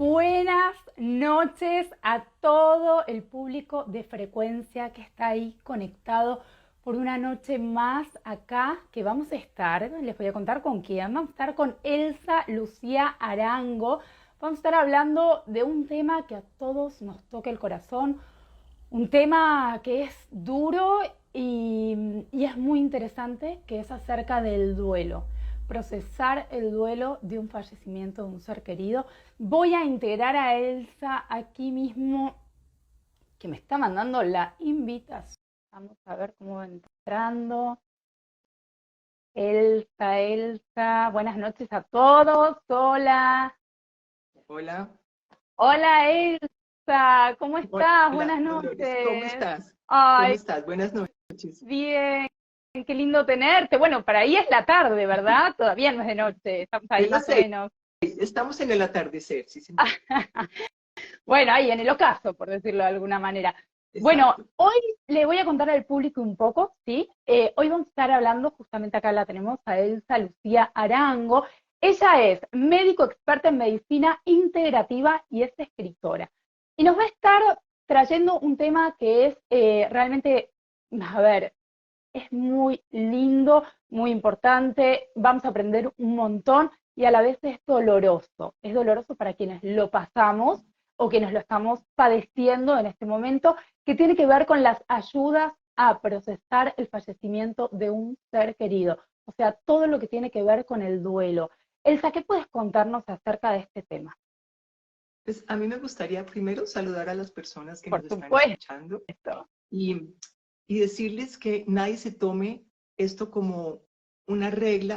Buenas noches a todo el público de Frecuencia que está ahí conectado por una noche más acá que vamos a estar, les voy a contar con quién, vamos a estar con Elsa Lucía Arango, vamos a estar hablando de un tema que a todos nos toca el corazón, un tema que es duro y es muy interesante, que es acerca del duelo, procesar el duelo de un fallecimiento de un ser querido. Voy a integrar a Elsa aquí mismo, que me está mandando la invitación. Vamos a ver cómo va entrando. Elsa, buenas noches a todos. Hola. Hola, Hola Elsa, ¿cómo estás? hola Buenas Dolores, ¿cómo noches. estás? ¿Cómo Ay, estás? Buenas noches. bien, qué lindo tenerte. Bueno, para ahí es la tarde, ¿verdad? Todavía no es de noche, estamos ahí Es más las o 6, menos. estamos en el atardecer, sí señor. Bueno, ahí en el ocaso, por decirlo de alguna manera. Bueno, Exacto. hoy le voy a contar al público un poco, ¿sí? Hoy vamos a estar hablando, justamente acá la tenemos, a Elsa Lucía Arango. Ella es médico experta en medicina integrativa y es escritora. Y nos va a estar trayendo un tema que es realmente, a ver, es muy lindo, muy importante, vamos a aprender un montón y a la vez es doloroso para quienes lo pasamos o quienes lo estamos padeciendo en este momento, que tiene que ver con las ayudas a procesar el fallecimiento de un ser querido, o sea, todo lo que tiene que ver con el duelo. Elsa, ¿qué puedes contarnos acerca de este tema? Pues a mí me gustaría primero saludar a las personas que Por nos están supuesto. escuchando y, y decirles que nadie se tome esto como una regla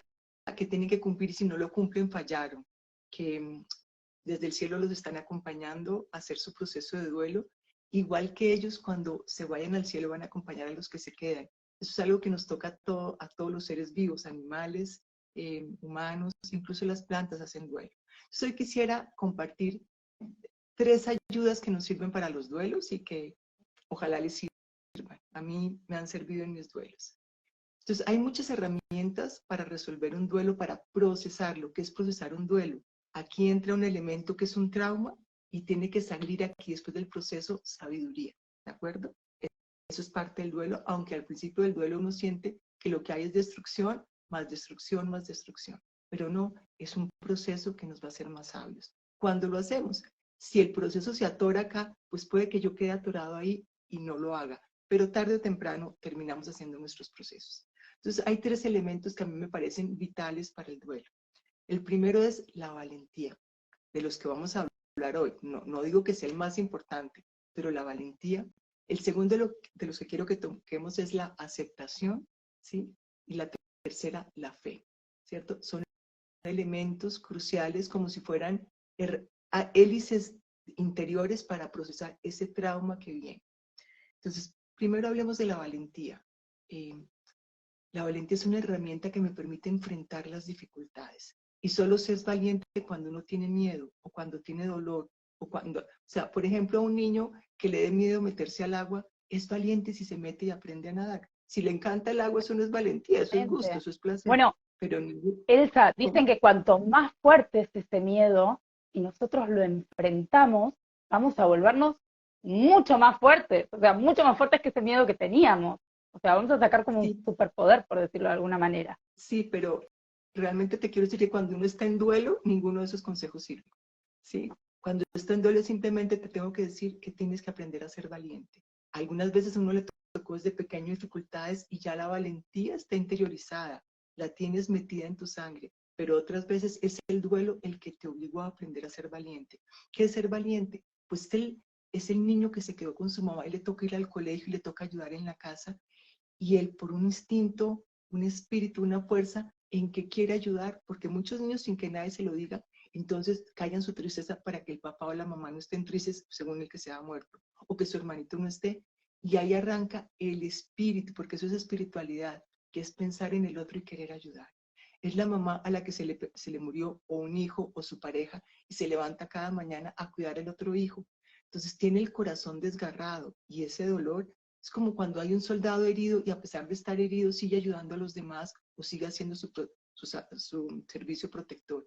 que tienen que cumplir y si no lo cumplen fallaron, que desde el cielo los están acompañando a hacer su proceso de duelo, igual que ellos cuando se vayan al cielo van a acompañar a los que se quedan. Eso es algo que nos toca a todos los seres vivos, animales, humanos, incluso las plantas hacen duelo. Entonces hoy quisiera compartir 3 ayudas que nos sirven para los duelos y que ojalá les sirvan. A mí me han servido en mis duelos. Entonces, hay muchas herramientas para resolver un duelo, para procesarlo. ¿Qué es procesar un duelo? Aquí entra un elemento que es un trauma y tiene que salir aquí después del proceso sabiduría, ¿de acuerdo? Eso es parte del duelo, aunque al principio del duelo uno siente que lo que hay es destrucción, más destrucción, más destrucción. Pero no, es un proceso que nos va a hacer más sabios. ¿Cuándo lo hacemos? Si el proceso se atora acá, pues puede que yo quede atorado ahí y no lo haga. Pero tarde o temprano terminamos haciendo nuestros procesos. Entonces, hay 3 elementos que a mí me parecen vitales para el duelo. El primero es la valentía, de los que vamos a hablar hoy. No digo que sea el más importante, pero la valentía. El segundo de los que quiero que toquemos es la aceptación, ¿sí? Y la tercera, la fe, ¿cierto? Son elementos cruciales como si fueran hélices interiores para procesar ese trauma que viene. Entonces, primero hablemos de la valentía. Eh, la valentía es una herramienta que me permite enfrentar las dificultades. Y solo se es valiente cuando uno tiene miedo o cuando tiene dolor o sea, por ejemplo, a un niño que le dé miedo meterse al agua, es valiente si se mete y aprende a nadar. Si le encanta el agua, eso no es valentía, eso es gusto, eso es placer. Bueno, Pero Elsa, dicen ¿cómo? que cuanto más fuerte es ese miedo y nosotros lo enfrentamos, vamos a volvernos mucho más fuertes, o sea, mucho más fuertes que ese miedo que teníamos. O sea, vamos a sacar como un Sí, superpoder, por decirlo de alguna manera. sí, pero realmente te quiero decir que cuando uno está en duelo, ninguno de esos consejos sirve. ¿Sí? Cuando está en duelo, simplemente te tengo que decir que tienes que aprender a ser valiente. Algunas veces a uno le tocó desde pequeño dificultades y ya la valentía está interiorizada, la tienes metida en tu sangre, pero otras veces es el duelo el que te obligó a aprender a ser valiente. ¿Qué es ser valiente? Pues él es el niño que se quedó con su mamá y le toca ir al colegio y le toca ayudar en la casa y él por un instinto, un espíritu, una fuerza en que quiere ayudar, porque muchos niños sin que nadie se lo diga, entonces callan su tristeza para que el papá o la mamá no estén tristes según el que se ha muerto, o que su hermanito no esté, y ahí arranca el espíritu, porque eso es espiritualidad, que es pensar en el otro y querer ayudar. Es la mamá a la que se le murió o un hijo o su pareja y se levanta cada mañana a cuidar al otro hijo. Entonces tiene el corazón desgarrado y ese dolor es como cuando hay un soldado herido y a pesar de estar herido sigue ayudando a los demás o sigue haciendo su servicio protector.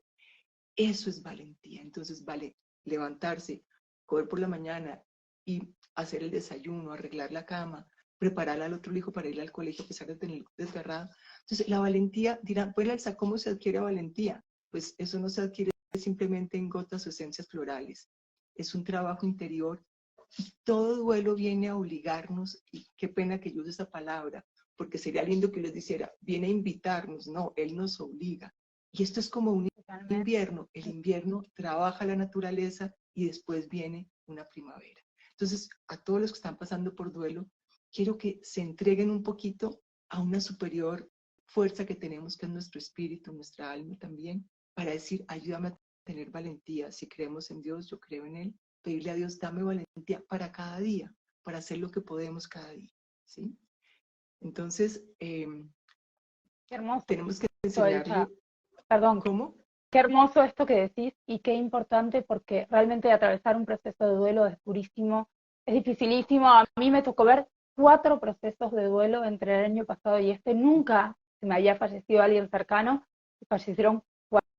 Eso es valentía. Entonces, vale, levantarse, coger por la mañana y hacer el desayuno, arreglar la cama, preparar al otro hijo para ir al colegio a pesar de tener desgarrado. Entonces, la valentía, dirán, pues Elsa, ¿cómo se adquiere valentía? Pues eso no se adquiere simplemente en gotas o esencias florales. Es un trabajo interior y todo duelo viene a obligarnos, y qué pena que yo use esa palabra, porque sería lindo que les dijera, viene a invitarnos, no, él nos obliga. Y esto es como un invierno, el invierno trabaja la naturaleza y después viene una primavera. Entonces, a todos los que están pasando por duelo, quiero que se entreguen un poquito a una superior fuerza que tenemos, que es nuestro espíritu, nuestra alma también, para decir, ayúdame a tener valentía. Si creemos en Dios, yo creo en Él, pedirle a Dios, dame valentía para cada día, para hacer lo que podemos cada día, ¿sí? Entonces, Qué hermoso, tenemos que Elsa. enseñarle Perdón, cómo. qué hermoso esto que decís y qué importante porque realmente atravesar un proceso de duelo es durísimo, es dificilísimo. A mí me tocó ver 4 procesos de duelo entre el año pasado y este. Nunca se me había fallecido alguien cercano, fallecieron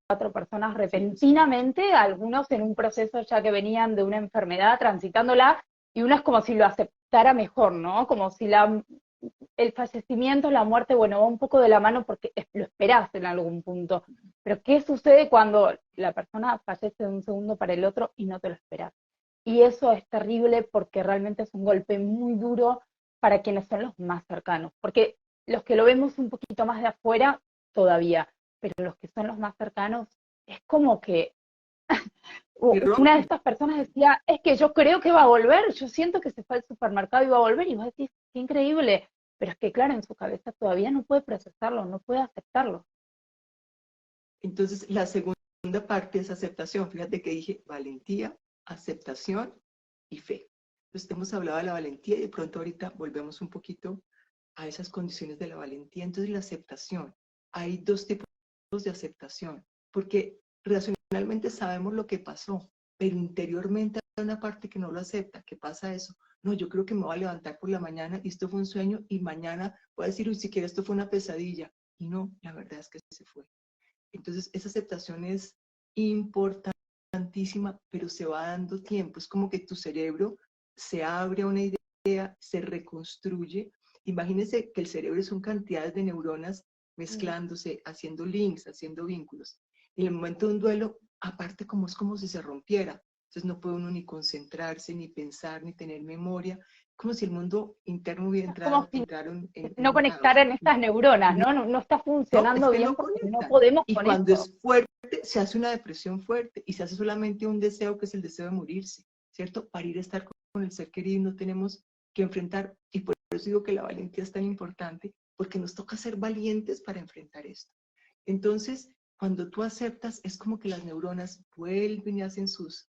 4 personas repentinamente, algunos en un proceso ya que venían de una enfermedad transitándola, y uno es como si lo aceptara mejor, ¿no? Como si el fallecimiento, la muerte, bueno, va un poco de la mano porque lo esperás en algún punto. Pero ¿qué sucede cuando la persona fallece de un segundo para el otro y no te lo esperás? Y eso es terrible porque realmente es un golpe muy duro para quienes son los más cercanos. Porque los que lo vemos un poquito más de afuera, todavía, pero los que son los más cercanos, es como que Y una de rompe. estas personas decía, es que yo creo que va a volver, yo siento que se fue al supermercado y va a volver, y vos decís, qué increíble, pero es que claro, en su cabeza todavía no puede procesarlo, no puede aceptarlo. Entonces, la segunda parte es aceptación. Fíjate que dije valentía, aceptación y fe. Entonces, hemos hablado de la valentía y de pronto ahorita volvemos un poquito a esas condiciones de la valentía. Entonces, la aceptación. Hay 2 tipos de aceptación, porque racionalmente sabemos lo que pasó, pero interiormente hay una parte que no lo acepta. ¿Qué pasa eso? No, yo creo que me voy a levantar por la mañana y esto fue un sueño y mañana voy a decir, uy, siquiera esto fue una pesadilla. Y no, la verdad es que se fue. Entonces, esa aceptación es importantísima, pero se va dando tiempo. Es como que tu cerebro se abre a una idea, se reconstruye. Imagínense que el cerebro son cantidades de neuronas mezclándose, haciendo links, haciendo vínculos. Y en el momento de un duelo, aparte como es como si se rompiera. Entonces no puede uno ni concentrarse, ni pensar, ni tener memoria. Como si el mundo interno hubiera Es como si entrado en no un caos. conectaran estas neuronas, ¿no? No, no está No, es funcionando que bien no porque no conectan. podemos Y con cuando eso. es fuerte, se hace una depresión fuerte y se hace solamente un deseo, que es el deseo de morirse, ¿cierto? Para ir a estar con el ser querido no tenemos que enfrentar, y por eso digo que la valentía es tan importante, porque nos toca ser valientes para enfrentar esto. Entonces, cuando tú aceptas, es como que las neuronas vuelven y hacen sus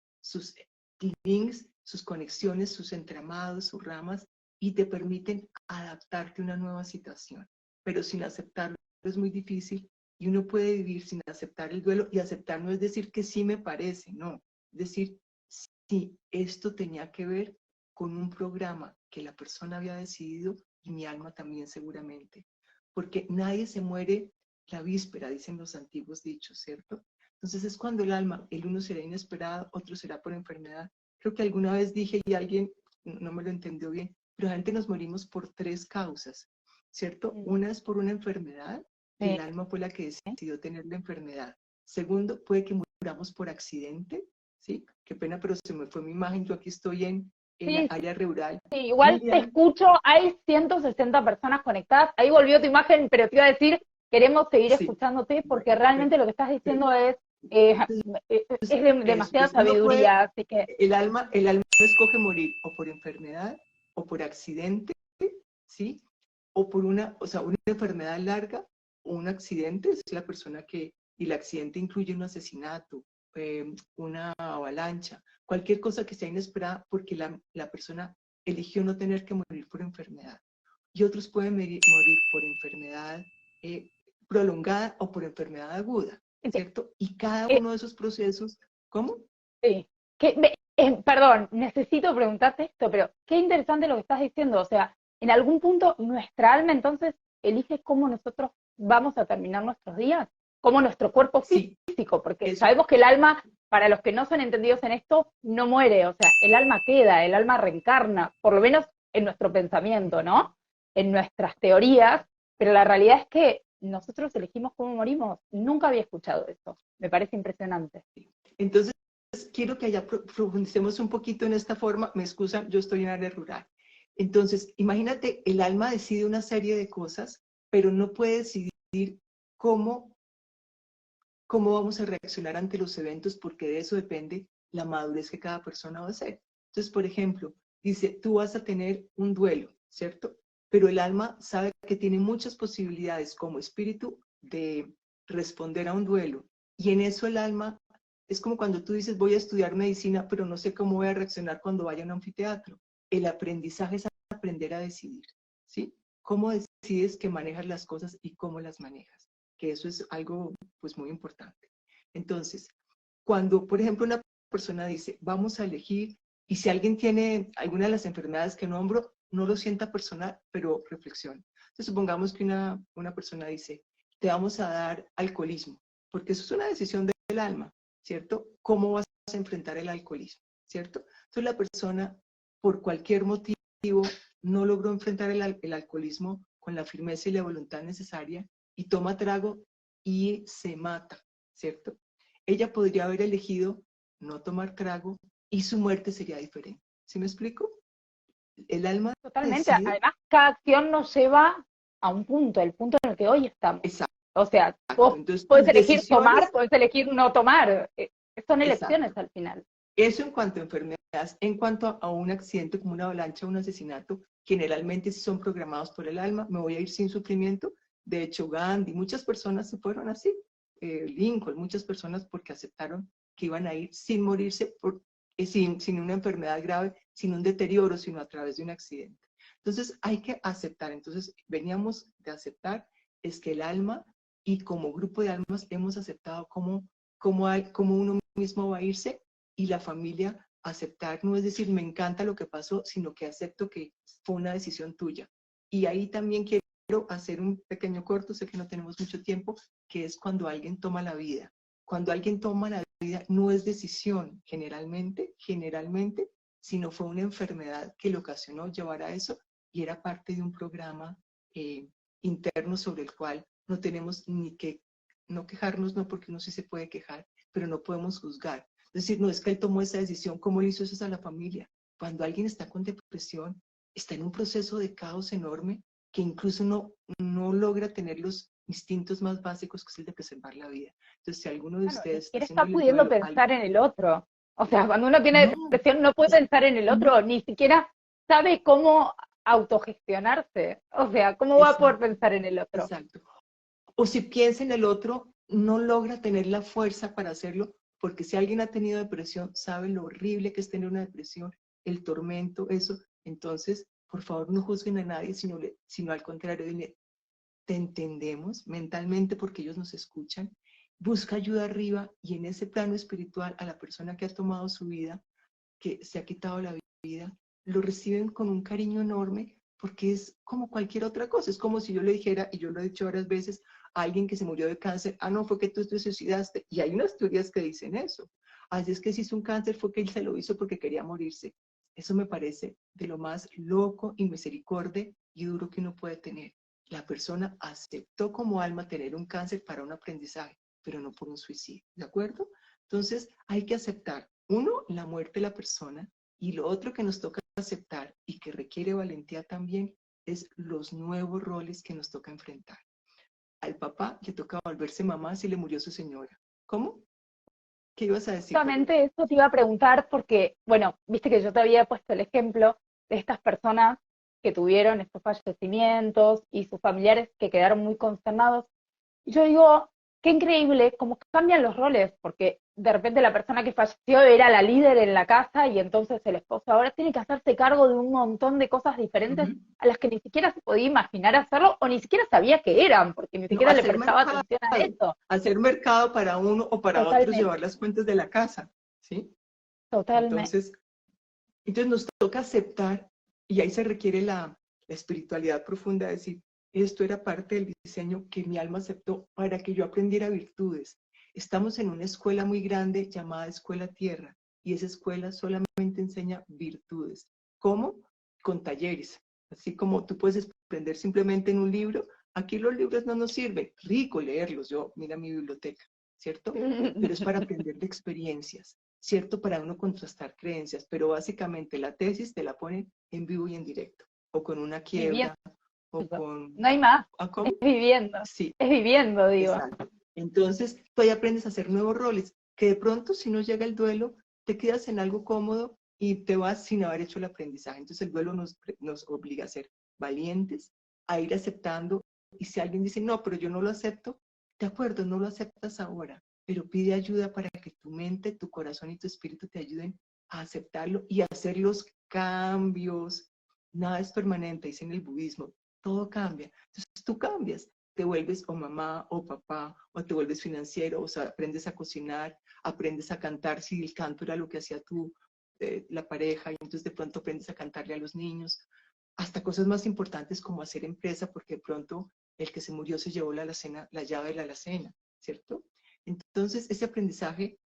links, sus conexiones, sus entramados, sus ramas, y te permiten adaptarte a una nueva situación. Pero sin aceptarlo es muy difícil y uno puede vivir sin aceptar el duelo, y aceptar no es decir que sí me parece, no, es decir, sí, esto tenía que ver con un programa que la persona había decidido y mi alma también seguramente, porque nadie se muere la víspera, dicen los antiguos dichos, ¿cierto? Entonces es cuando el alma, el uno será inesperado, otro será por enfermedad. Creo que alguna vez dije y alguien no me lo entendió bien, pero realmente nos morimos por 3 causas, ¿cierto? Una es por una enfermedad, y el alma fue la que decidió tener la enfermedad. Segundo, puede que muramos por accidente, ¿sí? Qué pena, pero se me fue mi imagen, yo aquí estoy en Sí, área rural. sí, igual te Lilian, escucho, hay 160 personas conectadas, ahí volvió tu imagen, pero te iba a decir, queremos seguir sí, escuchándote porque realmente lo que estás diciendo es, es de eso, demasiada entonces uno puede, sabiduría, así que el alma escoge morir o por enfermedad o por accidente, ¿sí? O por una enfermedad larga o un accidente, es la persona que, y el accidente incluye un asesinato, una avalancha, cualquier cosa que sea inesperada porque la persona eligió no tener que morir por enfermedad. Y otros pueden morir por enfermedad eh, prolongada o por enfermedad aguda, ¿cierto? Y cada eh, uno de esos procesos, ¿cómo? sí. Perdón, necesito preguntarte esto, pero qué interesante lo que estás diciendo. O sea, en algún punto nuestra alma entonces elige cómo nosotros vamos a terminar nuestros días, como nuestro cuerpo Sí, físico, porque eso, sabemos que el alma para los que no son entendidos en esto, no muere, o sea, el alma queda, el alma reencarna, por lo menos en nuestro pensamiento, ¿no? En nuestras teorías, pero la realidad es que nosotros elegimos cómo morimos. Nunca había escuchado eso, me parece impresionante. Entonces, quiero que allá profundicemos un poquito en esta forma. Me excusan, yo estoy en área rural. Entonces, imagínate, el alma decide una serie de cosas, pero no puede decidir cómo, cómo vamos a reaccionar ante los eventos, porque de eso depende la madurez que cada persona va a hacer. Entonces, por ejemplo, dice, tú vas a tener un duelo, ¿cierto? Pero el alma sabe que tiene muchas posibilidades como espíritu de responder a un duelo. Y en eso el alma es como cuando tú dices, voy a estudiar medicina, pero no sé cómo voy a reaccionar cuando vaya a un anfiteatro. El aprendizaje es aprender a decidir, ¿sí? ¿Cómo decides que manejas las cosas y cómo las manejas? Que eso es algo pues muy importante. Entonces, cuando, por ejemplo, una persona dice, vamos a elegir, y si alguien tiene alguna de las enfermedades que nombro, no lo sienta personal, pero reflexione. Entonces, supongamos que una persona dice, te vamos a dar alcoholismo, porque eso es una decisión del alma, ¿cierto? ¿Cómo vas a enfrentar el alcoholismo, ¿cierto? Entonces, la persona, por cualquier motivo, no logró enfrentar el alcoholismo con la firmeza y la voluntad necesaria, y toma trago y se mata, ¿cierto? Ella podría haber elegido no tomar trago y su muerte sería diferente. ¿Sí me explico? El alma Totalmente, decide. además cada acción nos lleva a un punto, el punto en el que hoy estamos. Exacto. O sea, vos Entonces, podés tus elegir tomar, decisiones, podés elegir no tomar. Son elecciones exacto. al final. Eso en cuanto a enfermedades, en cuanto a un accidente como una avalancha o un asesinato, generalmente si son programados por el alma, me voy a ir sin sufrimiento. De hecho, Gandhi, muchas personas se fueron así, Lincoln, muchas personas porque aceptaron que iban a ir sin morirse, sin una enfermedad grave, sin un deterioro, sino a través de un accidente. Entonces hay que aceptar. Entonces veníamos de aceptar, es que el alma y como grupo de almas hemos aceptado cómo uno mismo va a irse, y la familia aceptar, no es decir, me encanta lo que pasó, sino que acepto que fue una decisión tuya. Y ahí también quiero hacer un pequeño corto, sé que no tenemos mucho tiempo, que es cuando alguien toma la vida. Cuando alguien toma la vida no es decisión generalmente, sino fue una enfermedad que le ocasionó llevar a eso, y era parte de un programa interno sobre el cual no tenemos ni que, no quejarnos, no, porque uno sí se puede quejar, pero no podemos juzgar. Es decir, no es que él tomó esa decisión, ¿cómo le hizo eso a la familia? Cuando alguien está con depresión, está en un proceso de caos enorme que incluso no logra tener los instintos más básicos, que es el de preservar la vida. Entonces, si alguno de Claro, ni ustedes está siquiera está haciéndole el pudiendo duelo pensar en el otro. O sea, cuando uno tiene no, depresión no puede pensar en el otro, ni siquiera sabe cómo autogestionarse. O sea, ¿cómo va a poder exacto, pensar en el otro? exacto. O si piensa en el otro, no logra tener la fuerza para hacerlo, porque si alguien ha tenido depresión, sabe lo horrible que es tener una depresión, el tormento, eso. Entonces, por favor, no juzguen a nadie, sino al contrario, dile, te entendemos mentalmente porque ellos nos escuchan. Busca ayuda arriba, y en ese plano espiritual a la persona que ha tomado su vida, que se ha quitado la vida, lo reciben con un cariño enorme, porque es como cualquier otra cosa. Es como si yo le dijera, y yo lo he dicho varias veces, a alguien que se murió de cáncer, ah, no, fue que tú te suicidaste. Y hay unas teorías que dicen eso. Así es que si hizo un cáncer fue que él se lo hizo porque quería morirse. Eso me parece de lo más loco y misericordia y duro que uno puede tener. La persona aceptó como alma tener un cáncer para un aprendizaje, pero no por un suicidio, ¿de acuerdo? Entonces hay que aceptar, uno, la muerte de la persona, y lo otro que nos toca aceptar y que requiere valentía también es los nuevos roles que nos toca enfrentar. Al papá le toca volverse mamá si le murió su señora. ¿Cómo? ¿Qué ibas a decir, perdón? Justamente eso te iba a preguntar porque, bueno, viste que yo te había puesto el ejemplo de estas personas que tuvieron estos fallecimientos y sus familiares que quedaron muy consternados. Y yo digo, qué increíble cómo cambian los roles, porque de repente la persona que falleció era la líder en la casa y entonces el esposo ahora tiene que hacerse cargo de un montón de cosas diferentes Uh-huh. a las que ni siquiera se podía imaginar hacerlo o ni siquiera sabía que eran, porque ni No, siquiera le prestaba atención a eso. hacer mercado para uno o para otros, Totalmente, llevar las cuentas de la casa, ¿sí? totalmente. Entonces, nos toca aceptar, y ahí se requiere la espiritualidad profunda, de decir, esto era parte del diseño que mi alma aceptó para que yo aprendiera virtudes. Estamos en una escuela muy grande llamada Escuela Tierra, y esa escuela solamente enseña virtudes. ¿Cómo? Con talleres. Así como tú puedes aprender simplemente en un libro, aquí los libros no nos sirven. Rico leerlos, yo, mira mi biblioteca, ¿cierto? Pero es para aprender de experiencias, ¿cierto? Para uno contrastar creencias, pero básicamente la tesis te la ponen en vivo y en directo, o con una Viviendo, quiebra, o con... no hay más, ¿Ah, es cómo? viviendo, Sí, es viviendo, digo. exacto. Entonces, tú ahí aprendes a hacer nuevos roles, que de pronto si no llega el duelo, te quedas en algo cómodo y te vas sin haber hecho el aprendizaje. Entonces el duelo nos obliga a ser valientes, a ir aceptando, y si alguien dice, no, pero yo no lo acepto, de acuerdo, no lo aceptas ahora, pero pide ayuda para que tu mente, tu corazón y tu espíritu te ayuden a aceptarlo y a hacer los cambios. Nada es permanente, dice en el budismo, todo cambia. Entonces tú cambias, te vuelves o mamá o papá, o te vuelves financiero, o sea, aprendes a cocinar, aprendes a cantar, si el canto era lo que hacía la pareja, y entonces de pronto aprendes a cantarle a los niños, hasta cosas más importantes como hacer empresa, porque de pronto el que se murió se llevó la llave de la alacena, ¿cierto? Entonces, ese aprendizaje,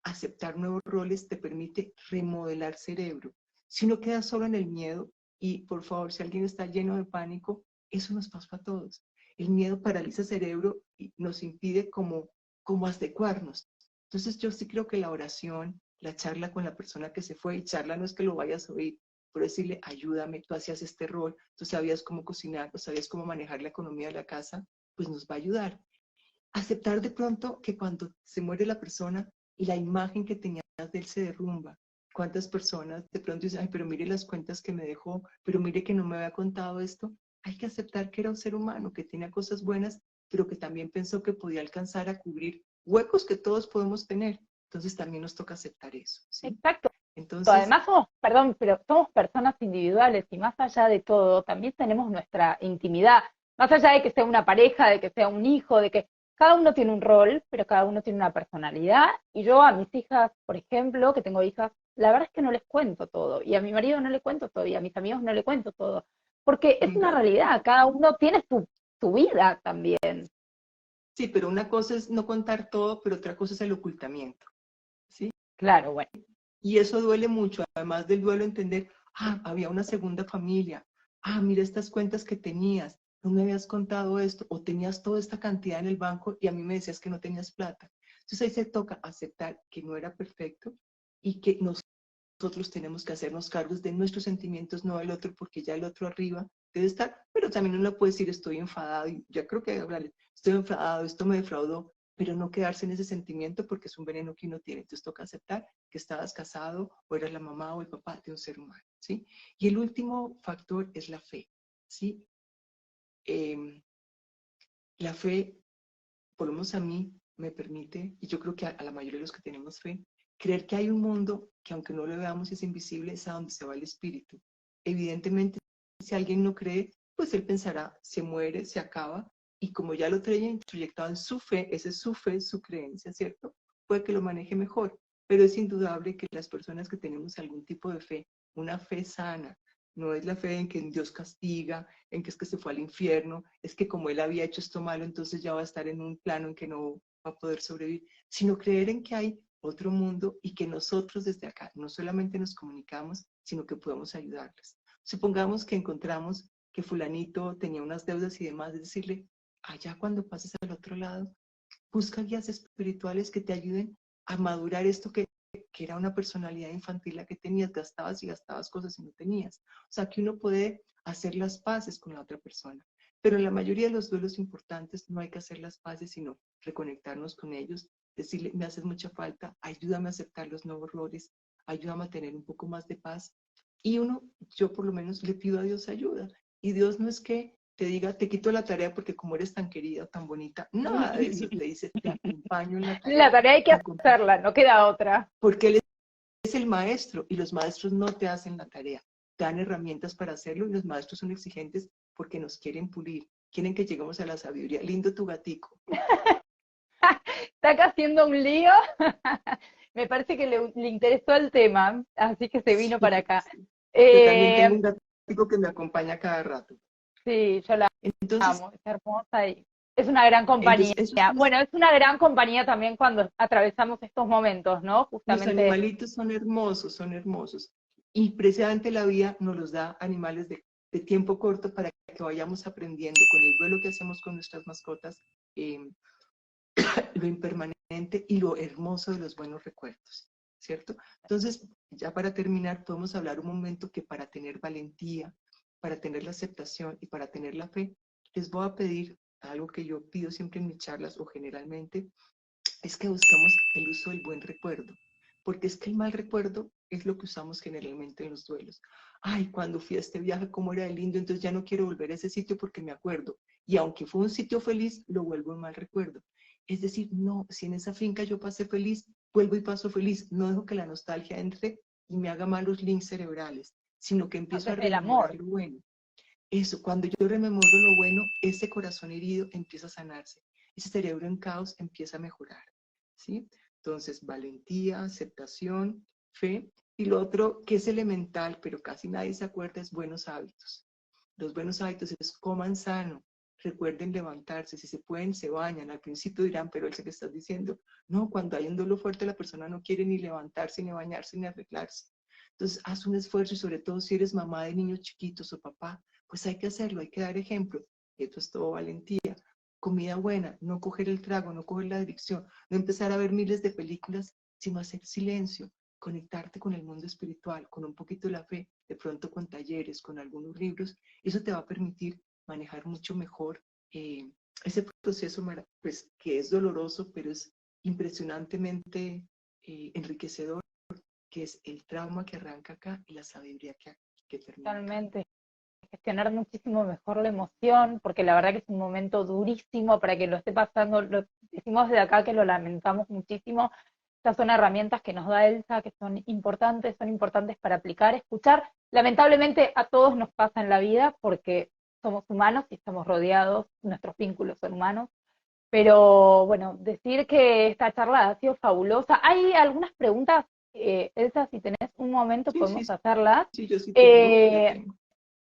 aceptar nuevos roles, te permite remodelar cerebro. Si uno queda solo en el miedo, y por favor, si alguien está lleno de pánico, eso nos pasa a todos. El miedo paraliza el cerebro y nos impide como adecuarnos. Entonces yo sí creo que la oración, la charla con la persona que se fue, y charla no es que lo vayas a oír, pero decirle, ayúdame, tú hacías este rol, tú sabías cómo cocinar, tú sabías cómo manejar la economía de la casa, pues nos va a ayudar. Aceptar de pronto que cuando se muere la persona, la imagen que tenías de él se derrumba. ¿Cuántas personas de pronto dicen, ay, pero mire las cuentas que me dejó, pero mire que no me había contado esto? Hay que aceptar que era un ser humano, que tenía cosas buenas, pero que también pensó que podía alcanzar a cubrir huecos que todos podemos tener. Entonces también nos toca aceptar eso, ¿sí? Exacto. Entonces, Además somos, perdón, pero somos personas individuales y más allá de todo, también tenemos nuestra intimidad. Más allá de que sea una pareja, de que sea un hijo, de que cada uno tiene un rol, pero cada uno tiene una personalidad. Y yo a mis hijas, por ejemplo, que tengo hijas, la verdad es que no les cuento todo. Y a mi marido no le cuento todo. Y a mis amigos no le cuento todo. Porque es una realidad. Cada uno tiene su vida también. sí, pero una cosa es no contar todo, pero otra cosa es el ocultamiento, ¿sí? Claro, bueno. Y eso duele mucho, además del duelo entender, había una segunda familia, mira estas cuentas que tenías, no me habías contado esto, o tenías toda esta cantidad en el banco y a mí me decías que no tenías plata. Entonces ahí se toca aceptar que no era perfecto y que nosotros tenemos que hacernos cargos de nuestros sentimientos, no del otro, porque ya el otro arriba debe estar, pero también uno puede decir, estoy enfadado, y ya creo que hablarle, estoy enfadado, esto me defraudó, pero no quedarse en ese sentimiento porque es un veneno que uno tiene. Entonces toca aceptar que estabas casado o eras la mamá o el papá de un ser humano, ¿sí? Y el último factor es la fe, ¿sí? La fe, por lo menos a mí, me permite, y yo creo que a la mayoría de los que tenemos fe, creer que hay un mundo que aunque no lo veamos es invisible, es a donde se va el espíritu. Evidentemente, si alguien no cree, pues él pensará, se muere, se acaba, y como ya lo trae introyectado en su fe, esa es su fe, su creencia, ¿cierto? Puede que lo maneje mejor, pero es indudable que las personas que tenemos algún tipo de fe, una fe sana, no es la fe en que Dios castiga, en que es que se fue al infierno, es que como él había hecho esto malo, entonces ya va a estar en un plano en que no va a poder sobrevivir, sino creer en que hay otro mundo y que nosotros desde acá no solamente nos comunicamos, sino que podemos ayudarles. Supongamos que encontramos que fulanito tenía unas deudas y demás, es decirle, allá cuando pases al otro lado, busca guías espirituales que te ayuden a madurar esto que era una personalidad infantil la que tenías, gastabas y gastabas cosas y no tenías. O sea, que uno puede hacer las paces con la otra persona. Pero en la mayoría de los duelos importantes no hay que hacer las paces, sino reconectarnos con ellos, decirle, me haces mucha falta, ayúdame a aceptar los nuevos roles, ayúdame a tener un poco más de paz. Y yo por lo menos le pido a Dios ayuda. Y Dios no es que te diga, te quito la tarea porque como eres tan querida, tan bonita, nada de eso, te dice, te acompaño en la La tarea, tarea hay que hacerla, no queda otra. porque Él es el maestro y los maestros no te hacen la tarea, te dan herramientas para hacerlo y los maestros son exigentes porque nos quieren pulir, quieren que lleguemos a la sabiduría. Lindo tu gatico. Está acá haciendo un lío. Me parece que le interesó el tema, así que se vino Sí, para acá. sí. Yo también tengo Eh, un gatico que me acompaña cada rato. sí, yo la Entonces, amo, es hermosa y Es una gran compañía. Entonces, eso es Bueno, es una gran compañía también cuando atravesamos estos momentos, ¿no? los Justamente. animalitos son hermosos, son hermosos. Y precisamente la vida nos los da animales de tiempo corto para que vayamos aprendiendo con el duelo que hacemos con nuestras mascotas, eh, lo impermanente y lo hermoso de los buenos recuerdos, ¿cierto? Entonces, ya para terminar, podemos hablar un momento que para tener valentía, para tener la aceptación y para tener la fe, les voy a pedir algo que yo pido siempre en mis charlas o generalmente, es que buscamos el uso del buen recuerdo, porque es que el mal recuerdo es lo que usamos generalmente en los duelos. Ay, cuando fui a este viaje, cómo era de lindo, entonces ya no quiero volver a ese sitio porque me acuerdo. Y aunque fue un sitio feliz, lo vuelvo en mal recuerdo. Es decir, no, si en esa finca yo pasé feliz, vuelvo y paso feliz. No dejo que la nostalgia entre y me haga malos links cerebrales, sino que empiezo a Desde el amor. rememorar lo bueno. Eso, cuando yo rememoro lo bueno, ese corazón herido empieza a sanarse, ese cerebro en caos empieza a mejorar, ¿sí? Entonces, valentía, aceptación, fe, y lo otro que es elemental, pero casi nadie se acuerda, es buenos hábitos. Los buenos hábitos es coman sano, recuerden levantarse, si se pueden, se bañan. Al principio dirán, pero él se que estás diciendo, no, cuando hay un dolor fuerte la persona no quiere ni levantarse, ni bañarse, ni arreglarse. Entonces, haz un esfuerzo y sobre todo si eres mamá de niños chiquitos o papá, pues hay que hacerlo, hay que dar ejemplo. Esto es todo valentía. Comida buena, no coger el trago, no coger la adicción, no empezar a ver miles de películas, sino hacer silencio, conectarte con el mundo espiritual, con un poquito de la fe, de pronto con talleres, con algunos libros. Eso te va a permitir manejar mucho mejor ese proceso, pues, que es doloroso, pero es impresionantemente enriquecedor, que es el trauma que arranca acá y la sabiduría que termina acá. Totalmente. Gestionar muchísimo mejor la emoción, porque la verdad que es un momento durísimo para que lo esté pasando, lo decimos desde acá que lo lamentamos muchísimo. Estas son herramientas que nos da Elsa, que son importantes para aplicar, escuchar. Lamentablemente a todos nos pasa en la vida porque somos humanos y estamos rodeados, nuestros vínculos son humanos. Pero bueno, decir que esta charla ha sido fabulosa. Hay algunas preguntas, Elsa, si tenés un momento Sí, sí, podemos hacerlas. sí, yo sí tengo, yo Eh, tengo.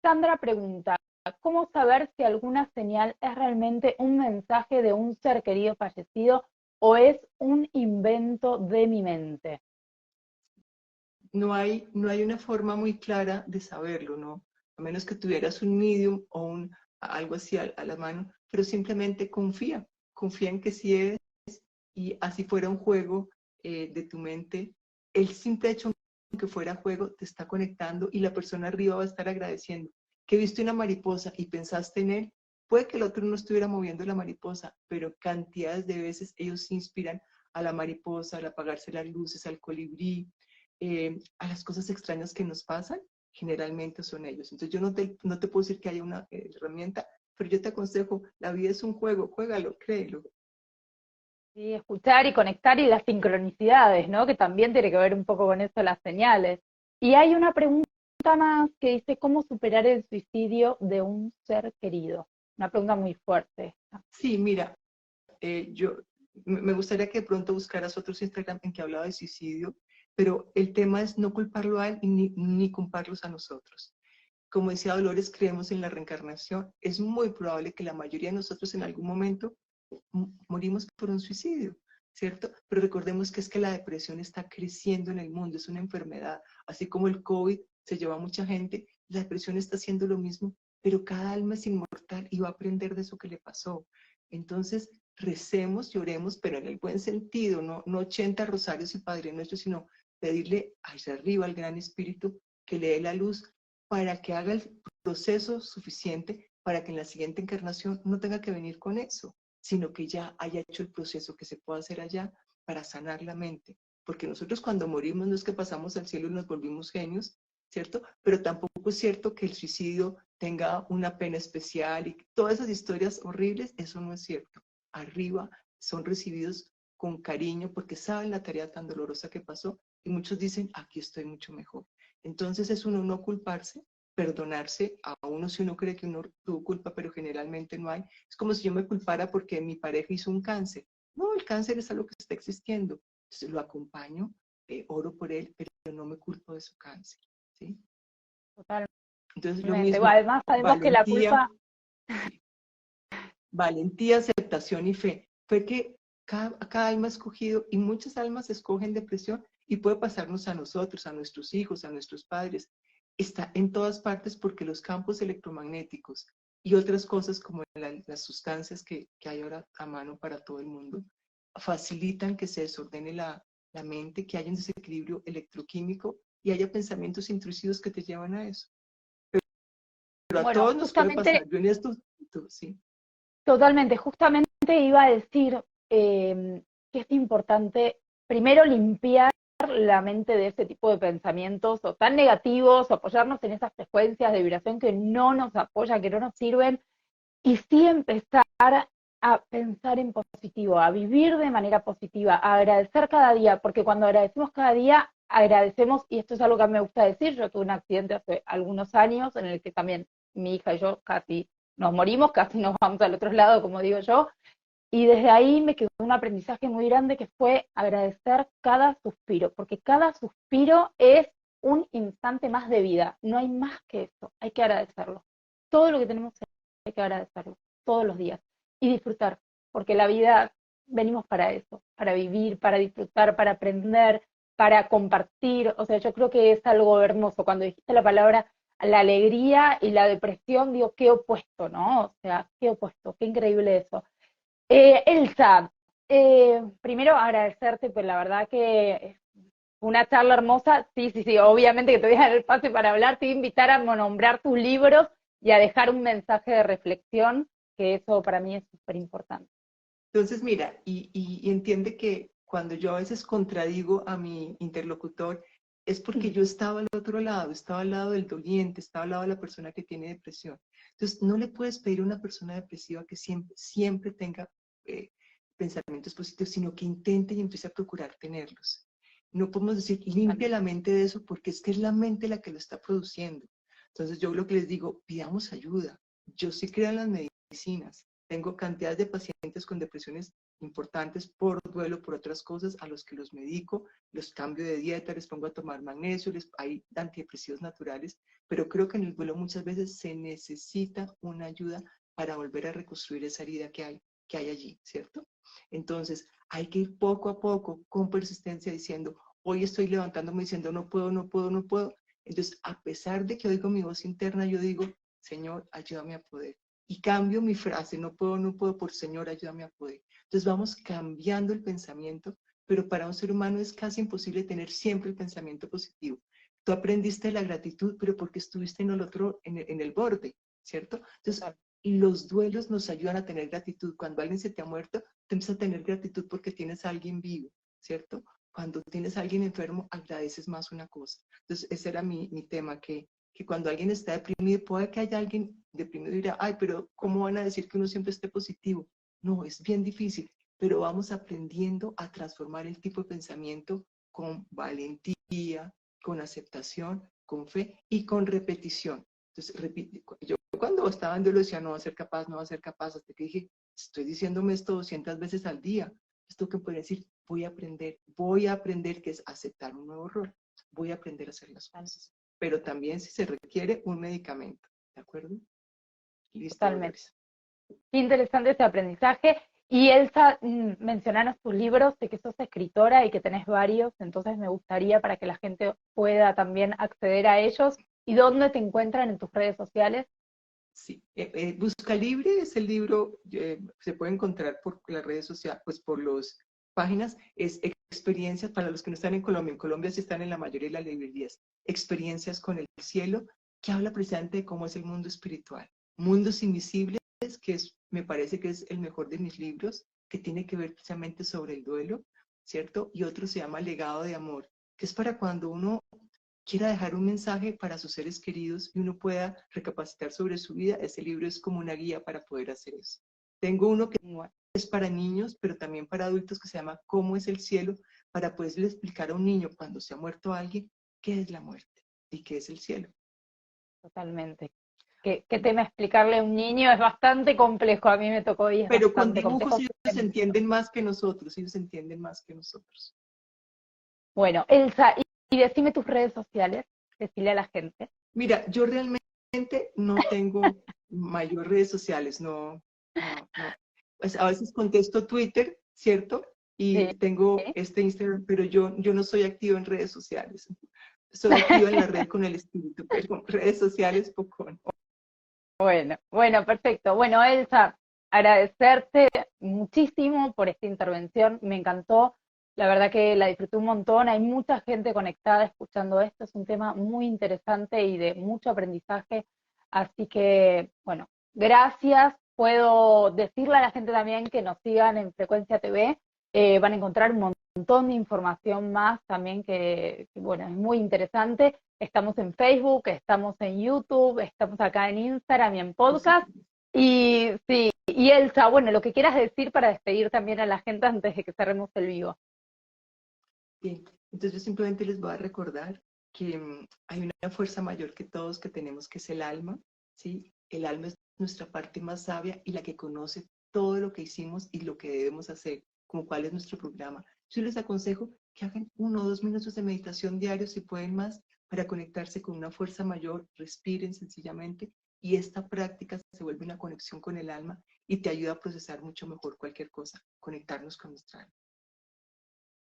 Sandra pregunta, ¿cómo saber si alguna señal es realmente un mensaje de un ser querido fallecido o es un invento de mi mente? No hay una forma muy clara de saberlo, ¿no? A menos que tuvieras un medium o algo así a la mano, pero simplemente confía en que sí es, y así fuera un juego de tu mente, el simple hecho que fuera juego te está conectando y la persona arriba va a estar agradeciendo. Que viste una mariposa y pensaste en él, puede que el otro no estuviera moviendo la mariposa, pero cantidades de veces ellos se inspiran a la mariposa, al apagarse las luces, al colibrí, a las cosas extrañas que nos pasan, generalmente son ellos. Entonces yo no te puedo decir que haya una herramienta, pero yo te aconsejo, la vida es un juego, juégalo, créelo. Sí, escuchar y conectar y las sincronicidades, ¿no? Que también tiene que ver un poco con eso, las señales. Y hay una pregunta más que dice, ¿cómo superar el suicidio de un ser querido? Una pregunta muy fuerte. Sí, mira, yo me gustaría que de pronto buscaras otros Instagram en que hablaba de suicidio, pero el tema es no culparlo a él ni culparlos a nosotros. Como decía Dolores, creemos en la reencarnación. Es muy probable que la mayoría de nosotros en algún momento morimos por un suicidio, ¿cierto? Pero recordemos que es que la depresión está creciendo en el mundo, es una enfermedad, así como el COVID se lleva a mucha gente, la depresión está haciendo lo mismo, pero cada alma es inmortal y va a aprender de eso que le pasó. Entonces, recemos, lloremos, pero en el buen sentido, no 80 rosarios y Padre Nuestro, sino pedirle allá arriba al Gran Espíritu que le dé la luz para que haga el proceso suficiente para que en la siguiente encarnación no tenga que venir con eso, sino que ya haya hecho el proceso que se puede hacer allá para sanar la mente. Porque nosotros cuando morimos no es que pasamos al cielo y nos volvimos genios, ¿cierto? Pero tampoco es cierto que el suicidio tenga una pena especial y todas esas historias horribles, eso no es cierto. Arriba son recibidos con cariño porque saben la tarea tan dolorosa que pasó y muchos dicen, aquí estoy mucho mejor. Entonces es uno no culparse, perdonarse a uno si uno cree que uno tuvo culpa, pero generalmente no hay. Es como si yo me culpara porque mi pareja hizo un cáncer. No, el cáncer es algo que está existiendo. Entonces lo acompaño, oro por él, pero no me culpo de su cáncer. ¿Sí? Totalmente. Entonces lo Bueno, mismo, además sabemos que la valentía. culpa, Sí. valentía, aceptación y fe. Fue que cada alma ha escogido, y muchas almas escogen depresión, y puede pasarnos a nosotros, a nuestros hijos, a nuestros padres. Está en todas partes porque los campos electromagnéticos y otras cosas como las sustancias que hay ahora a mano para todo el mundo facilitan que se desordene la mente, que haya un desequilibrio electroquímico y haya pensamientos intrusivos que te llevan a eso. Pero a Bueno, todos nos puede justamente, pasar. Yo en esto, sí. totalmente, justamente iba a decir que es importante primero limpiar la mente de ese tipo de pensamientos o tan negativos, o apoyarnos en esas frecuencias de vibración que no nos apoyan, que no nos sirven, y sí empezar a pensar en positivo, a vivir de manera positiva, a agradecer cada día, porque cuando agradecemos cada día, agradecemos, y esto es algo que a mí me gusta decir, yo tuve un accidente hace algunos años en el que también mi hija y yo casi nos morimos, casi nos vamos al otro lado, como digo yo, y desde ahí me quedó un aprendizaje muy grande que fue agradecer cada suspiro, porque cada suspiro es un instante más de vida, no hay más que eso, hay que agradecerlo. Todo lo que tenemos hay que agradecerlo, todos los días, y disfrutar, porque la vida venimos para eso, para vivir, para disfrutar, para aprender, para compartir. O sea, yo creo que es algo hermoso. Cuando dijiste la palabra la alegría y la depresión, digo, qué opuesto, ¿no? O sea, qué opuesto, qué increíble eso. Elsa, primero agradecerte, pues la verdad que es una charla hermosa. Sí, sí, sí, obviamente que te voy a dar el pase para hablar, te voy a invitar a nombrar tus libros y a dejar un mensaje de reflexión, que eso para mí es súper importante. Entonces, mira, y entiende que cuando yo a veces contradigo a mi interlocutor, es porque yo estaba al otro lado, estaba al lado del doliente, estaba al lado de la persona que tiene depresión. Entonces, no le puedes pedir a una persona depresiva que siempre tenga pensamientos positivos, sino que intente y empiece a procurar tenerlos. No podemos decir, limpia la mente de eso, porque es que es la mente la que lo está produciendo. Entonces, yo lo que les digo, pidamos ayuda. Yo sí creo en las medicinas. Tengo cantidades de pacientes con depresiones importantes por duelo, por otras cosas, a los que los medico, los cambio de dieta, les pongo a tomar magnesio, hay antidepresivos naturales, pero creo que en el duelo muchas veces se necesita una ayuda para volver a reconstruir esa herida que hay allí, ¿cierto? Entonces, hay que ir poco a poco, con persistencia, diciendo, hoy estoy levantándome diciendo, no puedo, no puedo, no puedo. Entonces, a pesar de que oigo mi voz interna, yo digo, Señor, ayúdame a poder. Y cambio mi frase, no puedo, no puedo, por Señor, ayúdame a poder. Entonces vamos cambiando el pensamiento, pero para un ser humano es casi imposible tener siempre el pensamiento positivo. Tú aprendiste la gratitud, pero porque estuviste en el otro, en el borde, ¿cierto? Entonces, los duelos nos ayudan a tener gratitud. Cuando alguien se te ha muerto, te empiezas a tener gratitud porque tienes a alguien vivo, ¿cierto? Cuando tienes a alguien enfermo, agradeces más una cosa. Entonces, ese era mi tema, que cuando alguien está deprimido, puede que haya alguien deprimido y dirá, ay, pero ¿cómo van a decir que uno siempre esté positivo? No, es bien difícil, pero vamos aprendiendo a transformar el tipo de pensamiento con valentía, con aceptación, con fe y con repetición. Entonces, yo cuando estaba en duelo decía, no va a ser capaz, no va a ser capaz, hasta que dije, estoy diciéndome esto 200 veces al día. Esto que puede decir, voy a aprender que es aceptar un nuevo rol, voy a aprender a hacer las cosas. Pero también si se requiere un medicamento, ¿de acuerdo? Listo, Totalmente. Dolores. Qué interesante este aprendizaje. Y Elsa, mencionanos tus libros, sé que sos escritora y que tenés varios, entonces me gustaría para que la gente pueda también acceder a ellos. ¿Y dónde te encuentran en tus redes sociales? Sí, Busca Libre es el libro, se puede encontrar por las redes sociales, pues por las páginas, es experiencias para los que no están en Colombia sí están en la mayoría de las librerías, experiencias con el cielo, que habla precisamente de cómo es el mundo espiritual, mundos invisibles, que me parece que es el mejor de mis libros, que tiene que ver precisamente sobre el duelo, ¿cierto? Y otro se llama Legado de Amor, que es para cuando uno quiera dejar un mensaje para sus seres queridos y uno pueda recapacitar sobre su vida, ese libro es como una guía para poder hacer eso. Tengo uno que es para niños, pero también para adultos, que se llama ¿Cómo es el cielo? Para poderle explicar a un niño cuando se ha muerto alguien qué es la muerte y qué es el cielo. Totalmente. ¿Qué tema explicarle a un niño? Es bastante complejo, a mí me tocó y es Pero con bastante dibujos complejo. ellos entienden más que nosotros, ellos entienden más que nosotros. Bueno, Elsa, y decime tus redes sociales, decirle a la gente. Mira, yo realmente no tengo mayor redes sociales, no, no, no. Pues a veces contesto Twitter, ¿cierto? Y Sí, tengo sí. este Instagram, pero yo no soy activo en redes sociales. Soy activa en la red con el espíritu, pero en redes sociales poco. Bueno, perfecto. Bueno, Elsa, agradecerte muchísimo por esta intervención, me encantó, la verdad que la disfruté un montón, hay mucha gente conectada escuchando esto, es un tema muy interesante y de mucho aprendizaje, así que, bueno, gracias. Puedo decirle a la gente también que nos sigan en Frecuencia TV, van a encontrar un montón de información más también bueno, es muy interesante. Estamos en Facebook, estamos en YouTube, estamos acá en Instagram y en podcast. Y sí, y Elsa, bueno, lo que quieras decir para despedir también a la gente antes de que cerremos el vivo. Bien, entonces yo simplemente les voy a recordar que hay una fuerza mayor que todos que tenemos, que es el alma, ¿sí? El alma es nuestra parte más sabia y la que conoce todo lo que hicimos y lo que debemos hacer, como cuál es nuestro programa. Yo les aconsejo que hagan 1 o 2 minutos de meditación diarios, si pueden más, para conectarse con una fuerza mayor, respiren sencillamente y esta práctica se vuelve una conexión con el alma y te ayuda a procesar mucho mejor cualquier cosa, conectarnos con nuestra alma.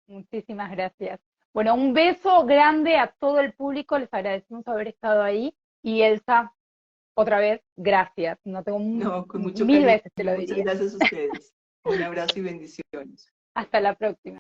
Muchísimas gracias. Bueno, un beso grande a todo el público, les agradecemos haber estado ahí. Y Elsa, otra vez, gracias. No tengo No, con mucho mil cariño. veces te lo Muchas diría. gracias a ustedes. Un abrazo y bendiciones. Hasta la próxima.